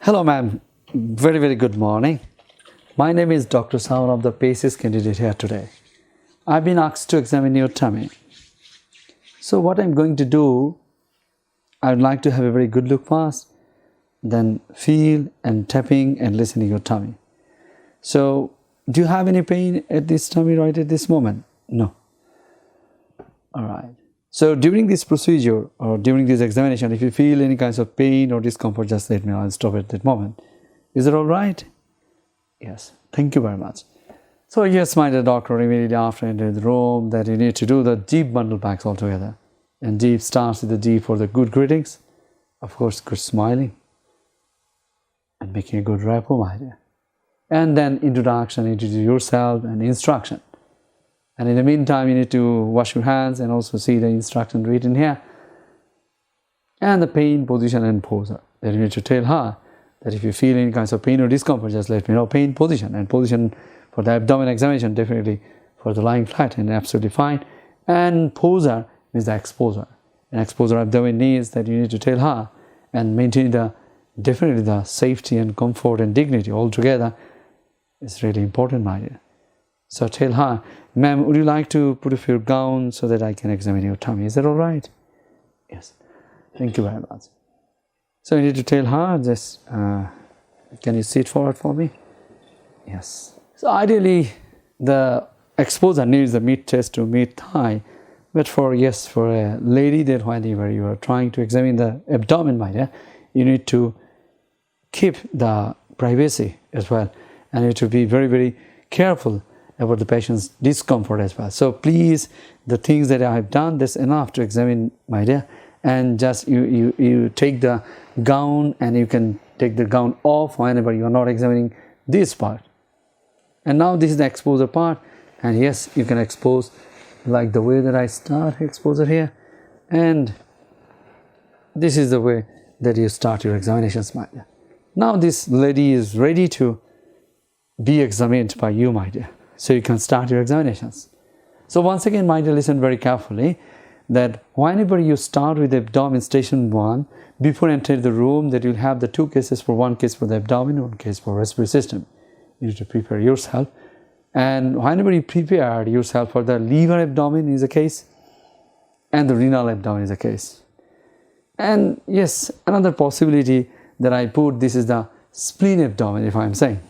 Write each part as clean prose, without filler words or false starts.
Hello ma'am, very good morning. My name is Dr. Sawan of the PACES candidate here today. I've been asked to examine your tummy. So what I'm going to do, I'd like to have a very good look first, then feel and tapping and listening your tummy. So do you have any pain at this tummy right at this moment? No. Alright. So during this procedure or during this examination, if you feel any kinds of pain or discomfort, just let me know. I'll stop at that moment. Is it all right? Yes. Thank you very much. So yes, my dear doctor, immediately after entering the room, that you need to do the deep bundle packs altogether. And deep starts with the D for the good greetings. Of course, good smiling. And making a good rapport, my dear. And then introduction, introduce yourself and instruction. And in the meantime, you need to wash your hands and also see the instruction written here. And the pain, position and posture. That you need to tell her that if you feel any kinds of pain or discomfort, just let me know. Pain, position. And position for the abdomen examination, definitely for the lying flat and absolutely fine. And posture means the exposure. And exposure abdomen needs that you need to tell her and maintain definitely the safety and comfort and dignity altogether. It's really important, my dear. So tell her, ma'am, would you like to put off your gown so that I can examine your tummy? Is that all right? Yes. Thank you very much. So you need to tell her, just, can you sit forward for me? Yes. So ideally, the exposure needs the mid-chest to mid-thigh. But for a lady that whenever you are trying to examine the abdomen, my dear, you need to keep the privacy as well. And you need to be very careful about the patient's discomfort as well. So please, the things that I have done, that's enough to examine, my dear. And just you take the gown and you can take the gown off whenever you are not examining this part. And now this is the exposure part. And yes, you can expose like the way that I start exposure here. And this is the way that you start your examinations, my dear. Now this lady is ready to be examined by you, my dear. So you can start your examinations. So once again, my dear, listen very carefully that whenever you start with the abdomen station 1, before entering the room, that you'll have the 2 cases, for 1 case for the abdomen, 1 case for respiratory system. You need to prepare yourself. And whenever you prepare yourself for the liver abdomen is a case, and the renal abdomen is a case. And yes, another possibility that I put, this is the spleen abdomen, if I'm saying.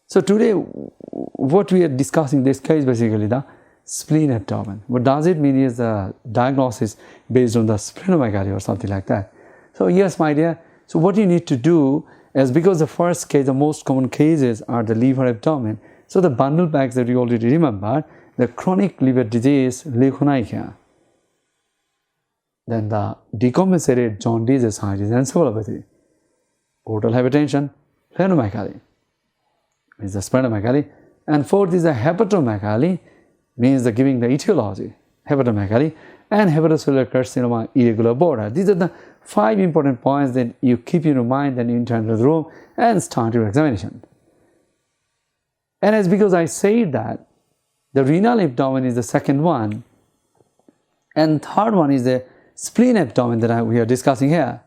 So today, what we are discussing this case basically the spleen abdomen. What does it mean is the diagnosis based on the splenomegaly or something like that. So yes, my dear, so what you need to do is, because the first case, the most common cases are the liver abdomen. So the bundle bags that you already remember, the chronic liver disease, leukonychia. Then the decompensated jaundice, ascites, encephalopathy. Portal hypertension, splenomegaly, means the splenomegaly. And fourth is the hepatomegaly, means the giving the etiology, hepatomegaly, and hepatocellular carcinoma irregular border. These are the 5 important points that you keep in your mind when you enter the room and start your examination. And it's because I said that the renal abdomen is the second one, and third one is the spleen abdomen that we are discussing here.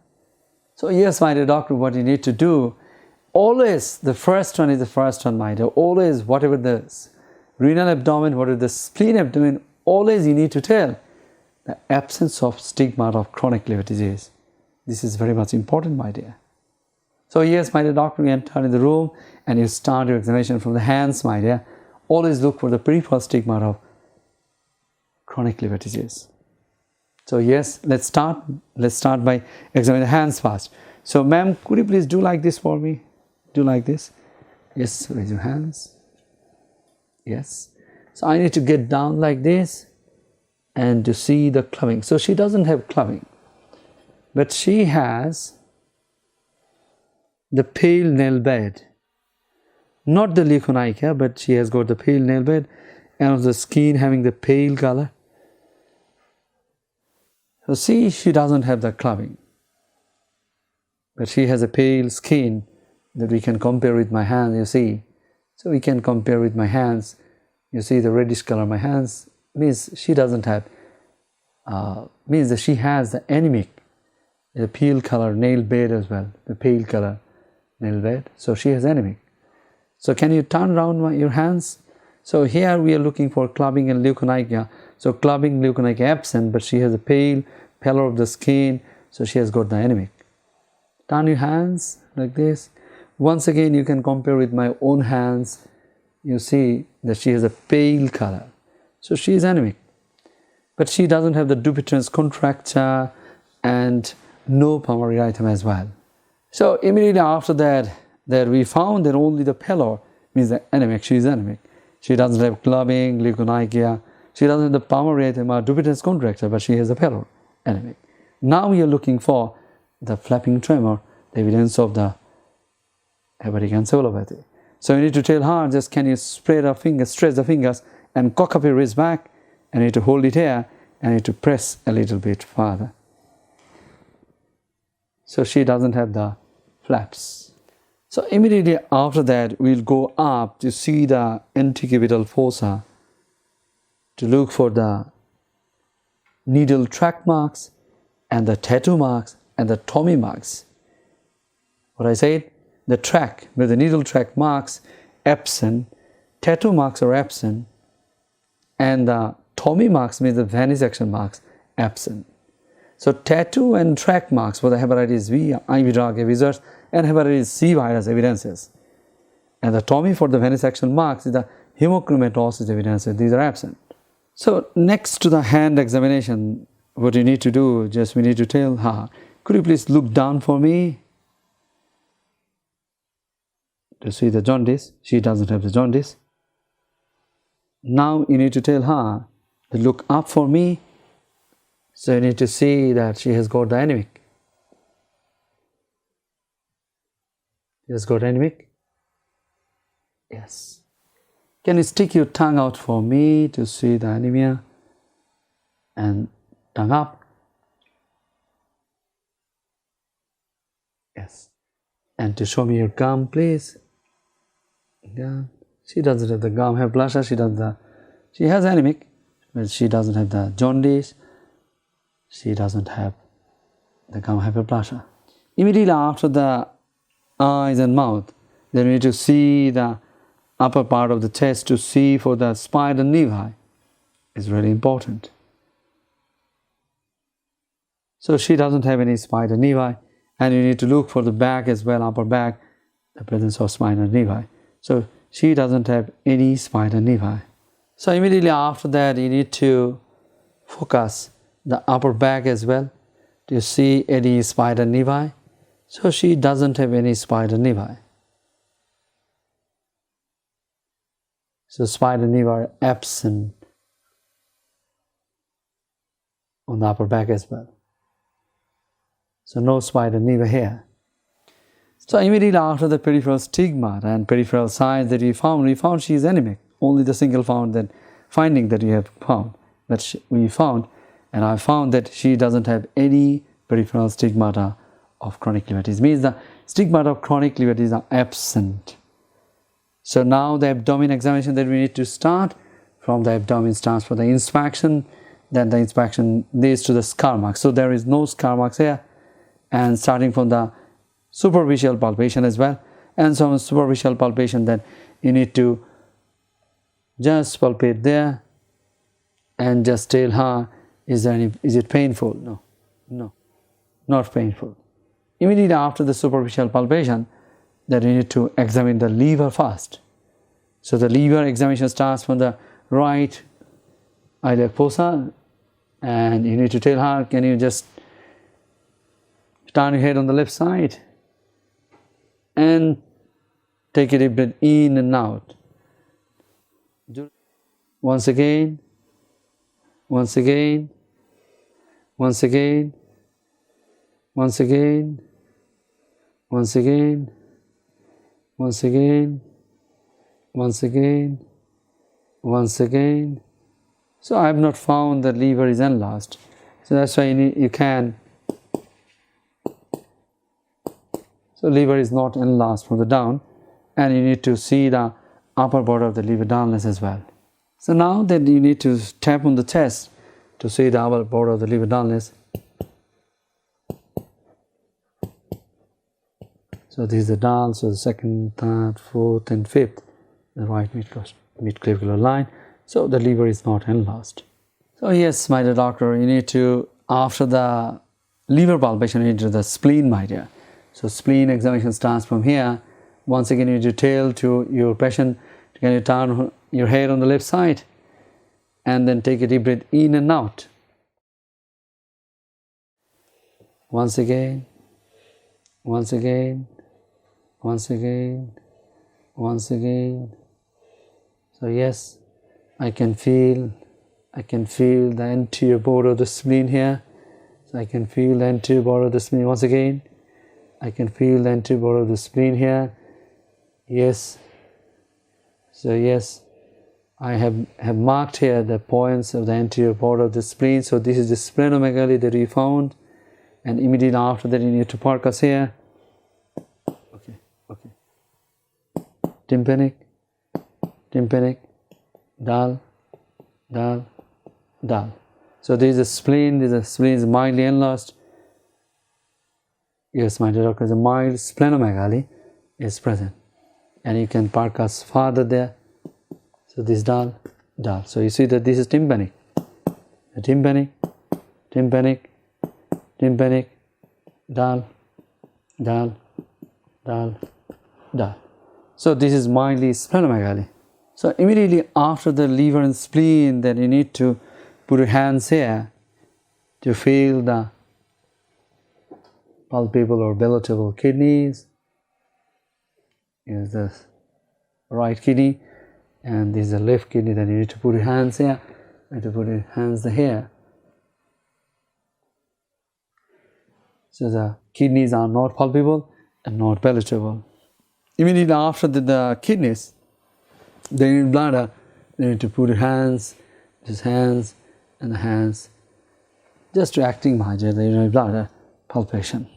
So yes, my dear doctor, what you need to do, always the first one is the first one, my dear. Always, whatever the renal abdomen, whatever the spleen abdomen, always you need to tell the absence of stigma of chronic liver disease. This is very much important, my dear. So yes, my dear doctor, you enter in the room and you start your examination from the hands, my dear. Always look for the peripheral stigma of chronic liver disease. So yes, let's start. Let's start by examining the hands first. So ma'am, could you please do like this for me? Do like this. Yes, raise your hands. Yes. So I need to get down like this and to see the clubbing. So she doesn't have clubbing, but she has the pale nail bed. Not the leukonychia, but she has got the pale nail bed and the skin having the pale color. So see, she doesn't have the clubbing, but she has a pale skin that we can compare with my hand, you see. So we can compare with my hands. You see the reddish color of my hands means she doesn't have, means that she has the anemic, the pale color nail bed as well, the pale color a little bit. So she has anemic. So can you turn around your hands? So here we are looking for clubbing and leukonychia. So clubbing, leukonychia absent, but she has a pale pallor of the skin, so she has got the anemic. Turn your hands like this. Once again, you can compare with my own hands. You see that she has a pale color. So she is anemic. But she doesn't have the Dupuytren's contracture and no pulmonary erythema as well. So immediately after that we found that only the pallor means that anemic. She is anemic. She doesn't have clubbing, leukonychia. She doesn't have the pulmonary erythema, Dupuytren's contracture, but she has a pallor, anemic. Now we are looking for the flapping tremor, the evidence of the hepatic encephalopathy. So you need to tell her, just can you spread her fingers, stretch the fingers and cock up your wrist back, and you need to hold it here and you need to press a little bit further. So she doesn't have the flaps. So immediately after that, we'll go up to see the antecubital fossa to look for the needle track marks and the tattoo marks and the Tommy marks. What I said, the track with the needle track marks absent, tattoo marks are absent, and the Tommy marks means the venesection marks absent. So tattoo and track marks for the hepatitis V, IV drug evidence, and hepatitis C virus evidences. And the Tommy for the venesection marks is the hemochromatosis evidences. These are absent. So next to the hand examination, what you need to do, just we need to tell her, could you please look down for me to see the jaundice? She doesn't have the jaundice. Now you need to tell her to look up for me. So you need to see that she has got the anemic. She has got anemic? Yes. Can you stick your tongue out for me to see the anemia? And tongue up. Yes. And to show me your gum, please. Gum. She doesn't have the gum hyperplasia. She has anemic, but she doesn't have the jaundice. She doesn't have the gum hyperplasia. Immediately after the eyes and mouth, then we need to see the upper part of the chest to see for the spider nevi. It's really important. So she doesn't have any spider nevi, and you need to look for the back as well, upper back, the presence of spider nevi. So she doesn't have any spider nevi. So immediately after that, you need to focus the upper back as well to see any spider nevi. So she doesn't have any spider nevi. So spider nevi are absent on the upper back as well. So no spider nevi here. So immediately after the peripheral stigmata and peripheral signs that we found she is anemic. Only the single finding that we have found, we found, and I found that she doesn't have any peripheral stigmata of chronic liver disease. Means the stigmata of chronic liver disease are absent. So now the abdomen examination that we need to start. From the abdomen starts for the inspection. Then the inspection leads to the scar marks. So there is no scar marks here. And starting from the superficial palpation as well. And so superficial palpation, then you need to just palpate there and just tell her, is it painful? No, not painful. Immediately after the superficial palpation, then you need to examine the liver first. So the liver examination starts from the right iliac fossa, and you need to tell her, can you just turn your head on the left side and take a deep breath in and out. Once again, once again, once again, once again, once again, once again, once again, once again. So I have not found the liver is enlarged. So that's why you can. So liver is not enlarged from the down, and you need to see the upper border of the liver dullness as well. So now that you need to tap on the chest to see the upper border of the liver dullness. So this is the dal, so the second, third, fourth and fifth, the right midclavicular line. So the liver is not enlarged. So yes, my dear doctor, you need to, after the liver palpation, you need to do the spleen, my dear. So spleen examination starts from here. Once again, you need to tell to your patient, can you turn your head on the left side and then take a deep breath in and out. Once again, once again, once again, once again. So yes, I can feel the anterior border of the spleen here. So I can feel the anterior border of the spleen once again. I can feel the anterior border of the spleen here. Yes. So yes, I have marked here the points of the anterior border of the spleen. So this is the splenomegaly that we found. And immediately after that, you need to percuss here. Okay, okay. Tympanic, tympanic, dal, dal, dal. So this is the spleen. The spleen is mildly enlarged. Yes, my dear doctor, the mild splenomegaly is present. And you can percuss farther there. So this dal, dal. So you see that this is tympanic. The tympanic, tympanic, tympanic, dal, dal, dal, dal. So this is mildly splenomegaly. So immediately after the liver and spleen, then you need to put your hands here to feel the palpable or palatable kidneys. Here's the right kidney, and this is the left kidney. Then you need to put your hands here. You need to put your hands here. So the kidneys are not palpable and not palatable. Immediately after the kidneys, then in bladder, you need to put your hands, just hands and the hands, just reacting major the urinary bladder palpation.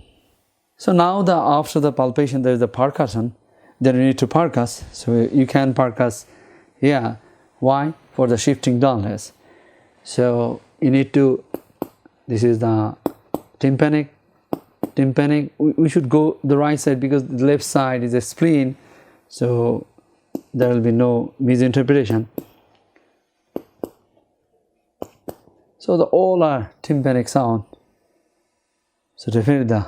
So now after the palpation, there is the percussion. Then you need to percuss. So you can percuss here. Why? For the shifting dullness. So you need to, this is the tympanic. Tympanic, we should go the right side because the left side is a spleen. So there will be no misinterpretation. So all are tympanic sound. So definitely the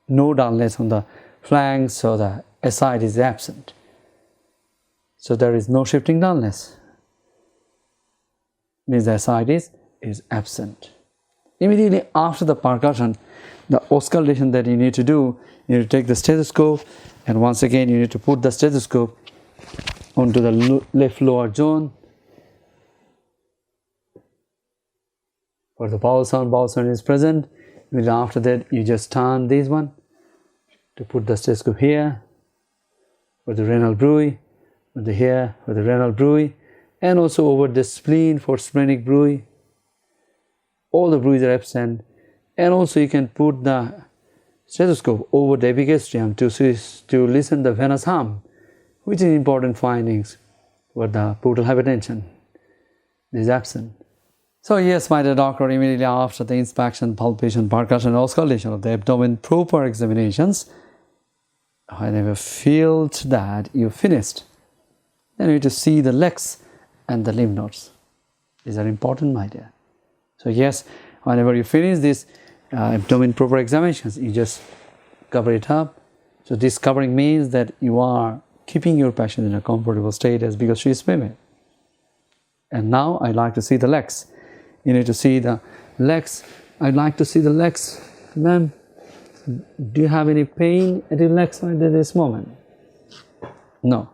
no dullness on the flanks, so the aside is absent. So there is no shifting dullness. Means the aside is absent. Immediately after the percussion, the auscultation that you need to do, you need to take the stethoscope, and once again you need to put the stethoscope onto the left lower zone. For the bowel sound is present. And after that, you just turn this one to put the stethoscope here for the renal bruit, here for the renal bruit, and also over the spleen for splenic bruit. All the bruits are absent. And also you can put the stethoscope over the epigastrium to listen the venous hum, which is important findings for the portal hypertension. This is absent. So yes, my dear doctor, immediately after the inspection, palpation, percussion, and auscultation of the abdomen, proper examinations, whenever you feel that you finished, then you need to see the legs and the lymph nodes. These are important, my dear. So yes, whenever you finish this abdomen proper examinations, you just cover it up. So this covering means that you are keeping your patient in a comfortable state because she is female. And now I'd like to see the legs. You need to see the legs. I'd like to see the legs. Ma'am, do you have any pain at your legs at this moment? No.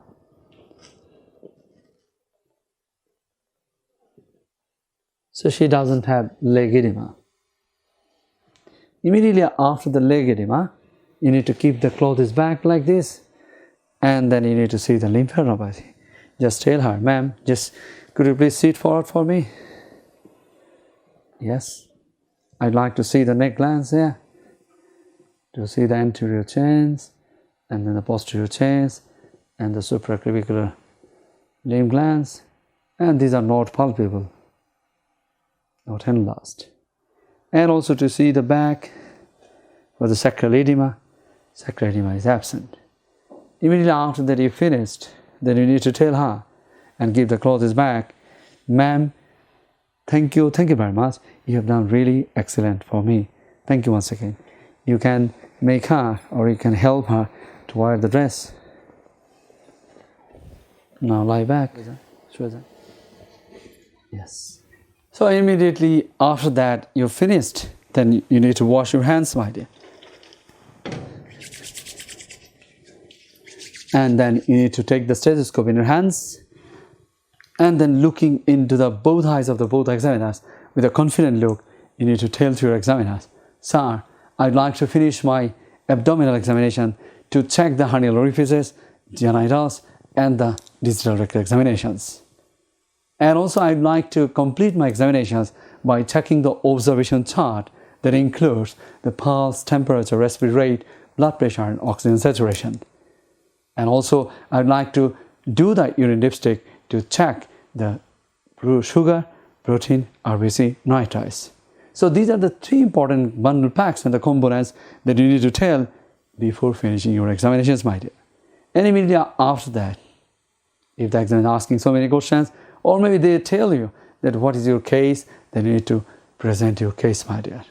So she doesn't have leg edema. Immediately after the leg edema, you need to keep the clothes back like this, and then you need to see the lymphadenopathy. Just tell her, ma'am, could you please sit forward for me? Yes. I'd like to see the neck glands here, to see the anterior chains, and then the posterior chains, and the supraclavicular lymph glands, and these are not palpable, not enlarged. And also to see the back for the sacral edema, sacral edema is absent. Immediately after that you finished, then you need to tell her and give the clothes back, ma'am, thank you very much. You have done really excellent for me. Thank you once again. You can make her or you can help her to wear the dress. Now lie back. Yes. So immediately after that you're finished, then you need to wash your hands, my dear. And then you need to take the stethoscope in your hands and then looking into the both eyes of the both examiners with a confident look, you need to tell to your examiners, sir, I'd like to finish my abdominal examination to check the hernial orifices, genitals and the digital rectal examinations. And also I'd like to complete my examinations by checking the observation chart that includes the pulse, temperature, respiratory rate, blood pressure and oxygen saturation. And also I'd like to do the urine dipstick to check the sugar, protein, RBC, nitrites. So these are the three important bundle packs and the components that you need to tell before finishing your examinations, my dear. And immediately after that, if the examiner is asking so many questions, or maybe they tell you that what is your case, then you need to present your case, my dear.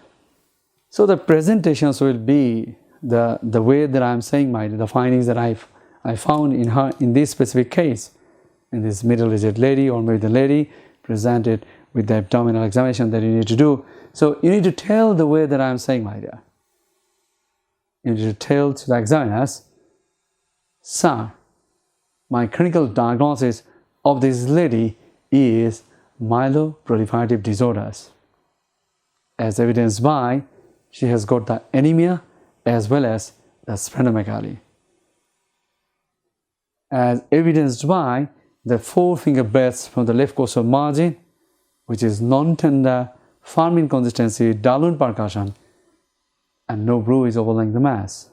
So the presentations will be the way that I am saying, my dear, the findings that I found in this specific case, in this middle-aged lady or maybe the lady presented with the abdominal examination that you need to do. So you need to tell the way that I am saying, my dear. You need to tell to the examiners, sir, my clinical diagnosis of this lady is myeloproliferative disorders, as evidenced by she has got the anemia as well as the splenomegaly, as evidenced by the 4-finger breaths from the left costal margin, which is non-tender, firm in consistency, dull in percussion, and no bruise overlaying the mass.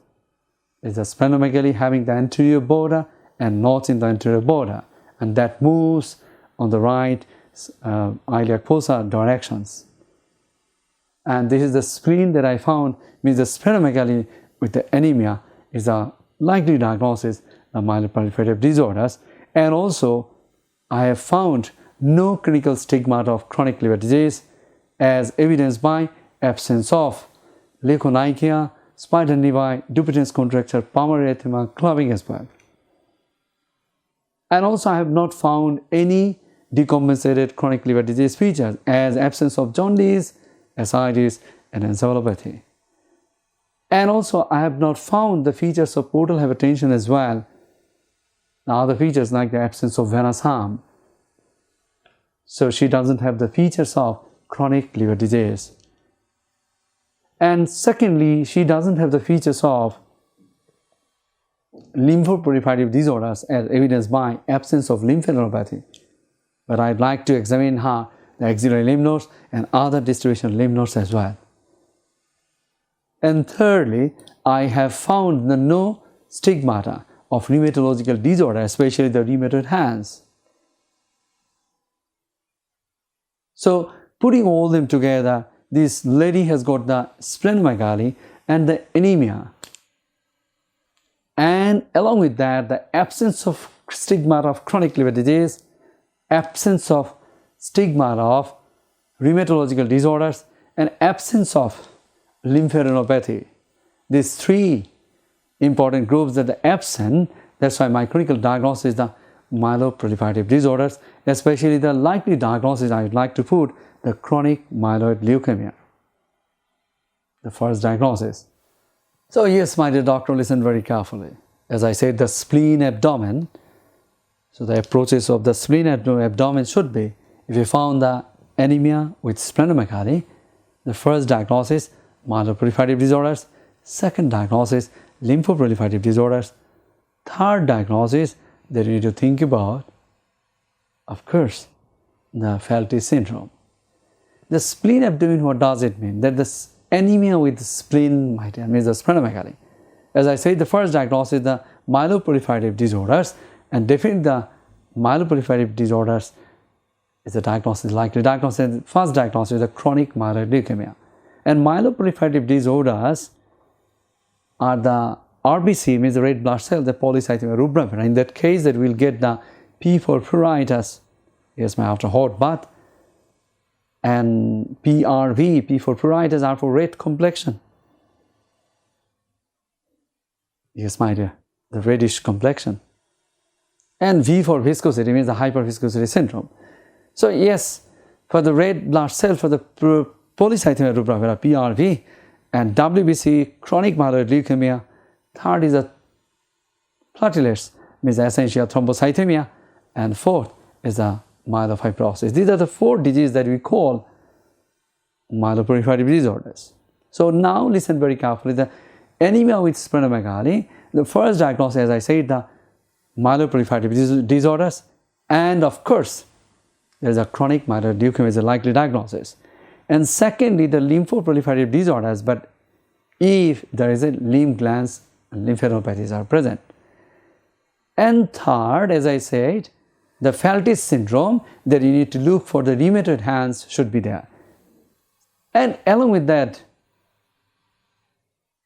It's a splenomegaly having the anterior border and notch in the anterior border, and that moves on the right iliac fossa directions. And this is the spleen that I found, means the splenomegaly with the anemia is a likely diagnosis of myeloproliferative disorders. And also, I have found no clinical stigmata of chronic liver disease, as evidenced by absence of leukonychia, spider nevi, Dupuytren's contracture, pulmonary edema, clubbing as well. And also, I have not found any decompensated chronic liver disease features, as absence of jaundice, ascites, and encephalopathy. And also, I have not found the features of portal hypertension as well. Now, other features like the absence of venous harm. So, she doesn't have the features of chronic liver disease. And secondly, she doesn't have the features of lymphoproliferative disorders, as evidenced by absence of lymphadenopathy. But I'd like to examine her the axillary lymph nodes and other distribution lymph nodes as well. And thirdly, I have found no stigmata of rheumatological disorder, especially the rheumatoid hands. So, putting all them together, this lady has got the splenomegaly and the anemia. And along with that, the absence of stigmata of chronic liver disease, absence of stigmata of rheumatological disorders, and absence of lymphadenopathy. These three important groups that are absent. That's why my clinical diagnosis is the myeloproliferative disorders, especially the likely diagnosis I would like to put the chronic myeloid leukemia, the first diagnosis. So yes, my dear doctor, listen very carefully. As I said, the spleen abdomen, so the approaches of the spleen abdomen should be, if you found the anemia with splenomegaly, the first diagnosis, myeloproliferative disorders, second diagnosis, lymphoproliferative disorders, third diagnosis that you need to think about, of course, the Felty syndrome. The spleen abdomen, what does it mean? That the anemia with spleen means the splenomegaly. As I said, the first diagnosis is the myeloproliferative disorders, and definitely the myeloproliferative disorders is the diagnosis, likely diagnosis. First diagnosis is the chronic myeloid leukemia. And myeloproliferative disorders are RBC means the red blood cell, the polycythemia rubra. In that case, that we'll get the P for pruritus, yes, after hot bath, and PRV, P for pruritus, R for red complexion. Yes, my dear, the reddish complexion. And V for viscosity means the hyperviscosity syndrome. So yes, for the red blood cell, for the polycythemia rubra, PRV, and WBC, chronic myeloid leukemia. Third is the platelets, means essential thrombocythemia, and fourth is the myelofibrosis. These are the 4 diseases that we call myeloproliferative disorders. So now listen very carefully. The anemia with splenomegaly, the first diagnosis, as I said, the myeloproliferative disorders, and of course, there is a chronic myeloid leukemia is a likely diagnosis. And secondly, the lymphoproliferative disorders, but if there is a lymph glands and lymphadenopathies are present. And third, as I said, the Feltis syndrome, that you need to look for the rheumatoid hands should be there. And along with that,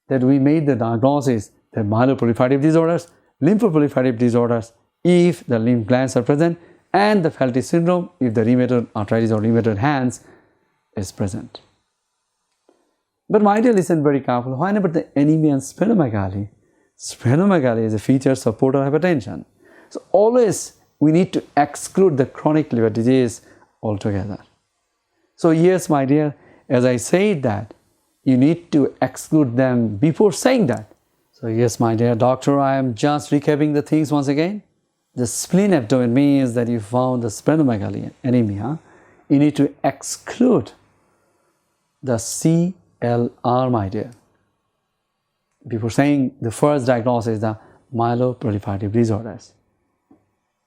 that we made the diagnosis, the myeloproliferative disorders, lymphoproliferative disorders, if the lymph glands are present, and the Feltis syndrome, if the rheumatoid arthritis or rheumatoid hands is present. But my dear, listen very carefully. Why about the anemia and splenomegaly? Splenomegaly is a features of portal hypertension. So always we need to exclude the chronic liver disease altogether. So yes, my dear, as I said that, you need to exclude them before saying that. So yes, my dear doctor, I am just recapping the things once again. The spleen abdomen means that you found the splenomegaly anemia. You need to exclude the CLR, my dear. Before saying the first diagnosis is the myeloproliferative disorders.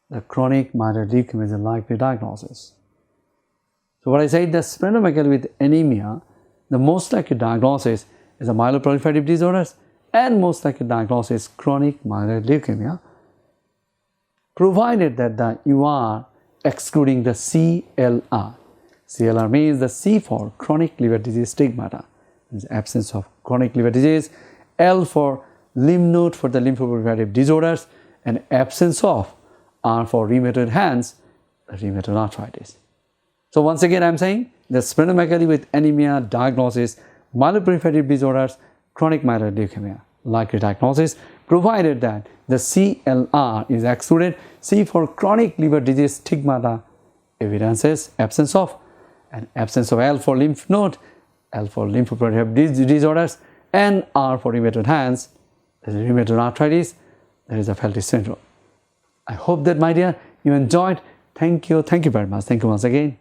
The chronic myeloid leukemia is a likely diagnosis. So what I said, the splenomegaly with anemia, the most likely diagnosis is the myeloproliferative disorders, and most likely diagnosis chronic myeloid leukemia, provided that you are excluding the CLR. CLR means the C for chronic liver disease stigmata, means absence of chronic liver disease, L for lymph node for the lymphoproliferative disorders, and absence of R for rheumatoid hands, rheumatoid arthritis. So once again I am saying the splenomegaly with anemia diagnosis, myeloproliferative disorders, chronic myeloid leukemia, likely diagnosis, provided that the CLR is excluded, C for chronic liver disease stigmata, evidences, absence of, and absence of L for lymph node, L for lymphoproliferative disorders, and R for rheumatoid hands, there is rheumatoid arthritis, there is a Feltis syndrome. I hope that, my dear, you enjoyed. Thank you very much. Thank you once again.